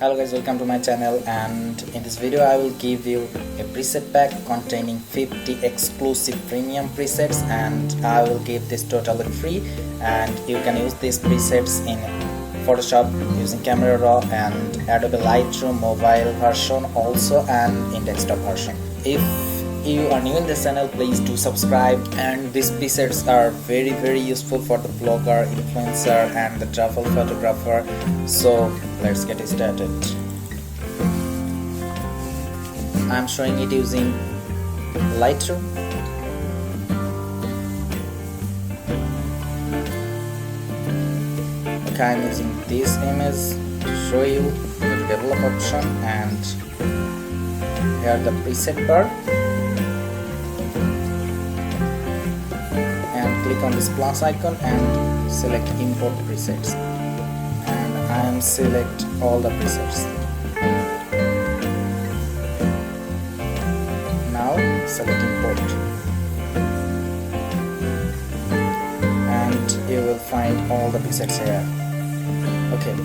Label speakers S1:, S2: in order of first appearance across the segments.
S1: Hello guys, welcome to my channel, and in this video I will give you a preset pack containing 50 exclusive premium presets, and I will give this totally free, and you can use these presets in Photoshop using Camera Raw and Adobe Lightroom mobile version also, and in desktop version. If you are new in this channel, please do subscribe, and these presets are very useful for the blogger, influencer and the travel photographer. So let's get started. I'm showing it using Lightroom. Okay, I'm using this image to show you the develop option, and here the preset bar, and click on this plus icon and select import presets, and I am select all the presets. Now select import, and you will find all the presets here. Okay,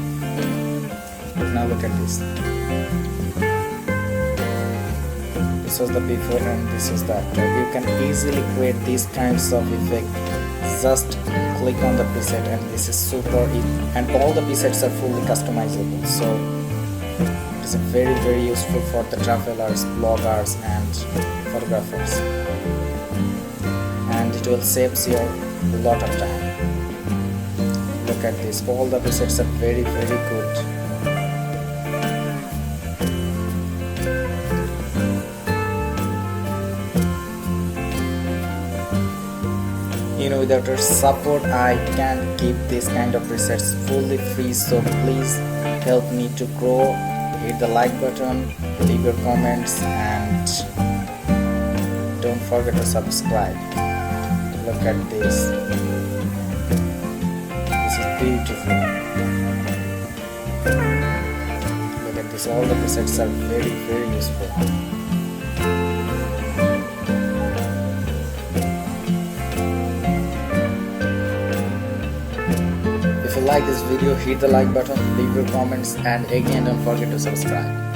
S1: now look at this. This was the before and this is the after. You can easily create these kinds of effect. Just click on the preset, and this is super easy, and all the presets are fully customizable. So it is very useful for the travelers, bloggers and photographers, and it will save you a lot of time. Look at this, all the presets are very good. Without your support I can't keep this kind of presets fully free, so please help me to grow. Hit the like button, leave your comments, and don't forget to subscribe. Look at this. This is beautiful. Look at this, all the presets are very useful. If you like this video, hit the like button, leave your comments, and again don't forget to subscribe.